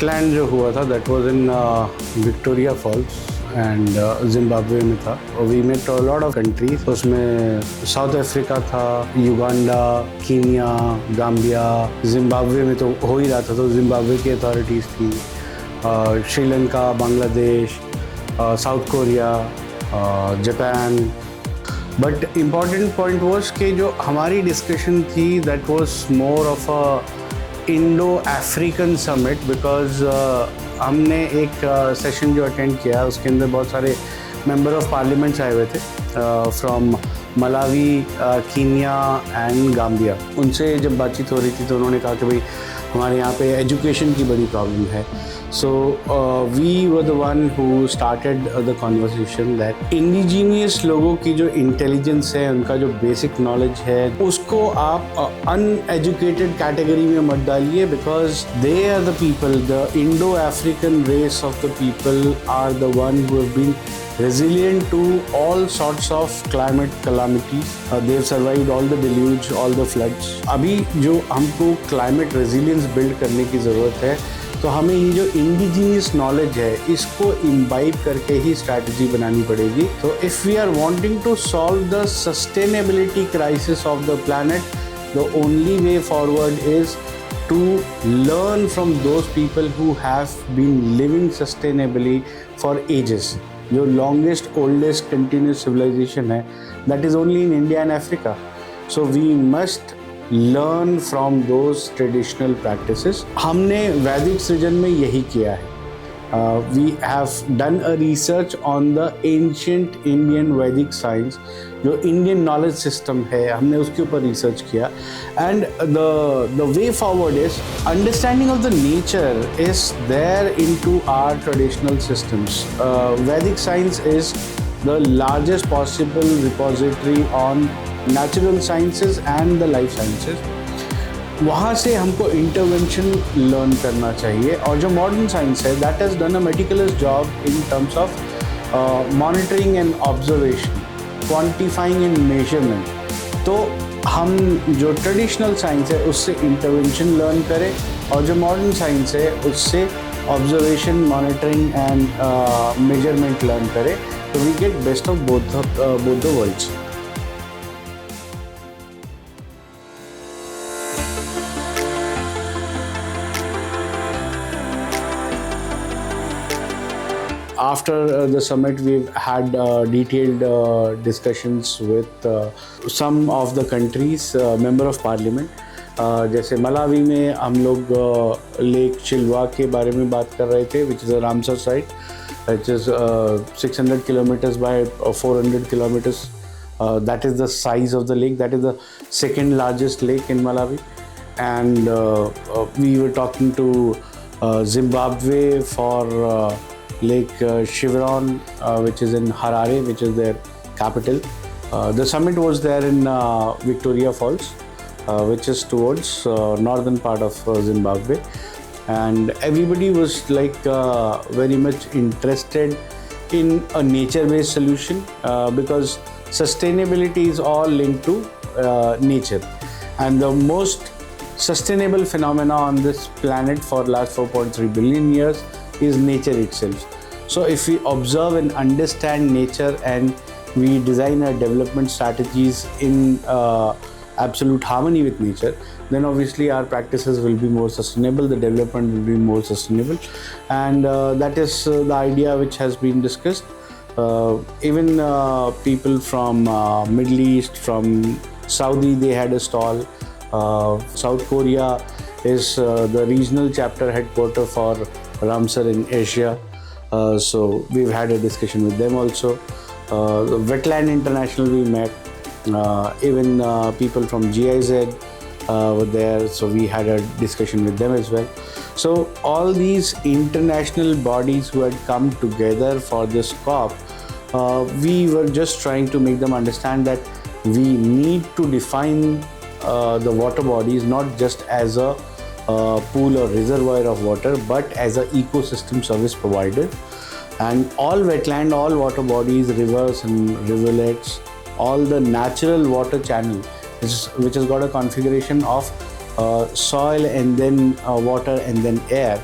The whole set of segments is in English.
wetland जो हुआ था that was in Victoria Falls and Zimbabwe में था. We met a lot of countries. उसमें साउथ अफ्रीका था, युगांडा, कीनिया, गाम्बिया. जिम्बाब्वे में तो हो ही रहा था, तो जिम्बाब्वे की अथॉरिटीज़ थी. Sri Lanka, Bangladesh, south Korea, Japan. But important point was कि जो हमारी डिस्कशन थी that was more of a Indo African summit, because हमने एक सेशन जो अटेंड किया उसके अंदर बहुत सारे मेंबर ऑफ पार्लियामेंट्स आए हुए थे from Malawi, Kenya and Gambia. उनसे जब बातचीत हो रही थी तो उन्होंने कहा कि भाई हमारे यहाँ पे एजुकेशन की बड़ी प्रॉब्लम है. So we were the one who started the conversation that indigenous लोगों की जो इंटेलिजेंस है, उनका जो बेसिक नॉलेज है, उसको आप अनएजुकेटेड कैटेगरी में मत डालिए, because they are the people, the Indo African race of the people are the one who have been resilient to all sorts of climate calamities. They've survived all the deluge, all the floods. अभी जो हमको climate resilience build करने की ज़रूरत है, तो हमें ये जो indigenous knowledge है इसको imbibe करके ही strategy बनानी पड़ेगी. तो if we are wanting to solve the sustainability crisis of the planet, the only way forward is to learn from those people who have been living sustainably for ages. जो longest, oldest continuous civilization है, that is only in India and Africa. So we must learn from those traditional practices. हमने वैदिक सृजन में यही किया है. We have done a research on the ancient Indian Vedic science. जो Indian knowledge system है, हमने उसके ऊपर research किया. And the way forward is understanding of the nature is there into our traditional systems. Vedic science is the largest possible repository on natural sciences and the life sciences. वहाँ से हमको intervention learn करना चाहिए. और जो modern science है, that has done a meticulous job in terms of monitoring and observation, quantifying and measurement. तो हम जो ट्रेडिशनल साइंस है उससे इंटरवेंशन लर्न करें, और जो मॉडर्न साइंस है उससे observation, monitoring and measurement learn करें. तो we get best of both the worlds. After the summit, we've had detailed discussions with some of the countries, member of parliament. जैसे Malawi में हम लोग लेक चिल्वा के बारे में बात कर रहे थे, which is a Ramsar site, which is 600 kilometers by 400 kilometers. That is the size of the lake. That is the second largest lake in Malawi. And we were talking to Zimbabwe for Lake Chevron, which is in Harare, which is their capital. The summit was there in Victoria Falls, which is towards northern part of Zimbabwe, and everybody was like very much interested in a nature-based solution, because sustainability is all linked to nature, and the most sustainable phenomena on this planet for last 4.3 billion years is nature itself. So if we observe and understand nature and we design our development strategies in absolute harmony with nature, then obviously our practices will be more sustainable, the development will be more sustainable, and that is the idea which has been discussed. Even people from Middle East, from Saudi, they had a stall. South Korea is the regional chapter headquarter for Ramsar in Asia, so we've had a discussion with them also. The Wetland International we met, even people from GIZ were there, so we had a discussion with them as well. So all these international bodies who had come together for this COP, we were just trying to make them understand that we need to define the water bodies not just as a pool or reservoir of water, but as an ecosystem service provider. And all wetland, all water bodies, rivers and rivulets, all the natural water channel, which has got a configuration of soil and then water and then air,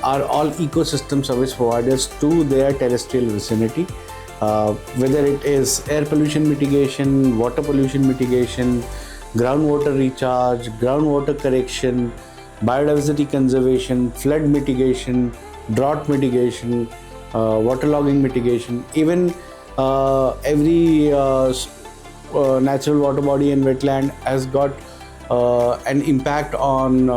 are all ecosystem service providers to their terrestrial vicinity, whether it is air pollution mitigation, water pollution mitigation, groundwater recharge, groundwater correction, biodiversity conservation, flood mitigation, drought mitigation, waterlogging mitigation. Even every natural water body and wetland has got an impact on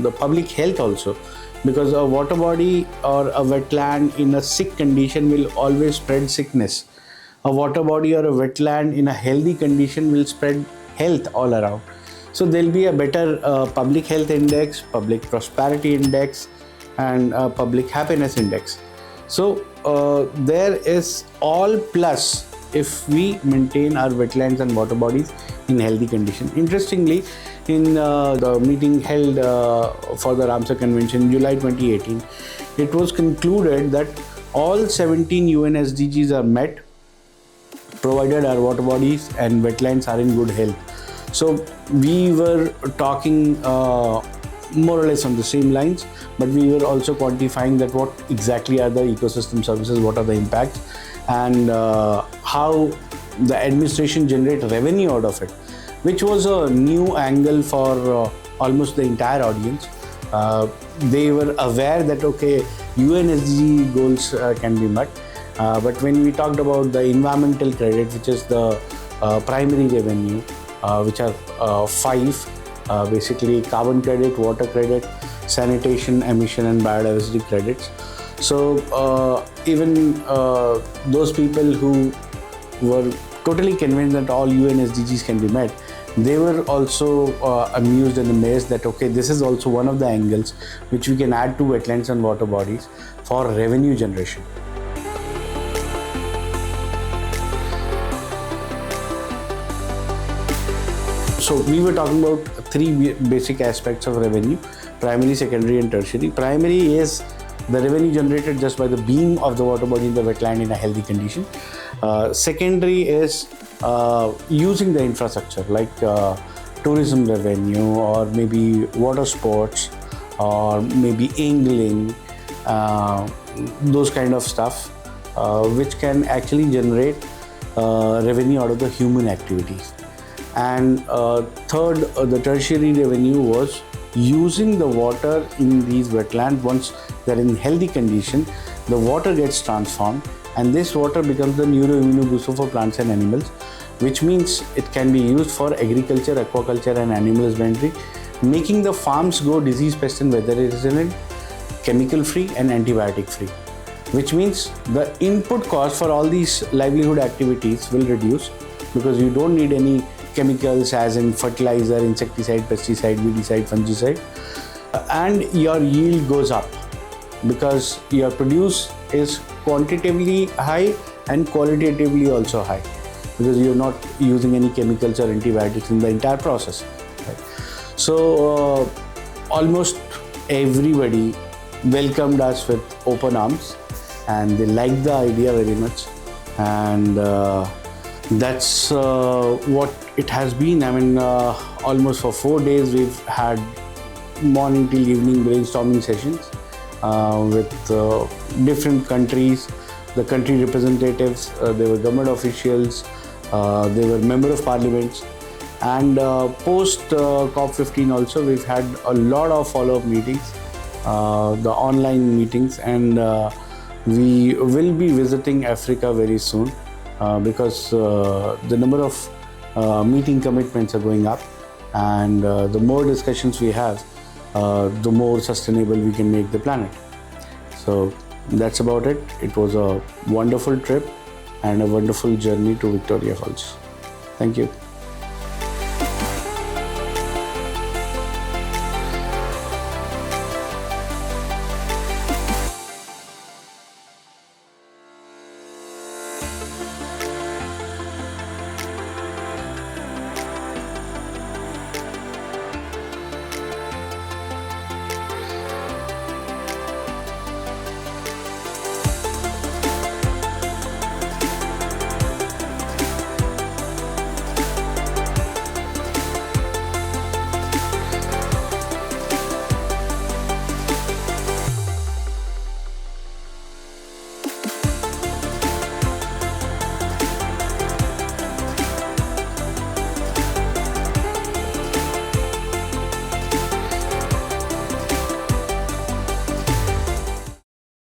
the public health also, because a water body or a wetland in a sick condition will always spread sickness. A water body or a wetland in a healthy condition will spread health all around. So there will be a better public health index, public prosperity index, and public happiness index. So there is all plus if we maintain our wetlands and water bodies in healthy condition. Interestingly, in the meeting held for the Ramsar Convention in July 2018, it was concluded that all 17 UN SDGs are met, provided our water bodies and wetlands are in good health. So we were talking more or less on the same lines, but we were also quantifying that what exactly are the ecosystem services, what are the impacts, and how the administration generates revenue out of it, which was a new angle for almost the entire audience. They were aware that okay, UN SDG goals can be met, but when we talked about the environmental credit, which is the primary revenue, which are 5, basically carbon credit, water credit, sanitation, emission and biodiversity credits. So even those people who were totally convinced that all UN SDGs can be met, they were also amused and amazed that okay, this is also one of the angles which we can add to wetlands and water bodies for revenue generation. So we were talking about 3 basic aspects of revenue: primary, secondary and tertiary. Primary is the revenue generated just by the being of the water body in the wetland in a healthy condition. Secondary is using the infrastructure like tourism revenue, or maybe water sports, or maybe angling, those kind of stuff, which can actually generate revenue out of the human activities. And third, the tertiary revenue was using the water in these wetlands. Once they're in healthy condition, the water gets transformed, and this water becomes the neuroimmuno booster for plants and animals, which means it can be used for agriculture, aquaculture and animal husbandry, making the farms go disease, pest and weather resistant, chemical free and antibiotic free, which means the input cost for all these livelihood activities will reduce, because you don't need any chemicals as in fertilizer, insecticide, pesticide, weedicide, fungicide, and your yield goes up because your produce is quantitatively high and qualitatively also high, because you're not using any chemicals or antibiotics in the entire process. Right? So almost everybody welcomed us with open arms, and they liked the idea very much, and that's what it has been. I mean, almost for 4 days we've had morning till evening brainstorming sessions with different countries, the country representatives, they were government officials, they were member of parliaments, and post COP15 also we've had a lot of follow-up meetings, the online meetings, and we will be visiting Africa very soon. Because the number of meeting commitments are going up, and the more discussions we have, the more sustainable we can make the planet. So that's about it. It was a wonderful trip and a wonderful journey to Victoria Falls. Thank you.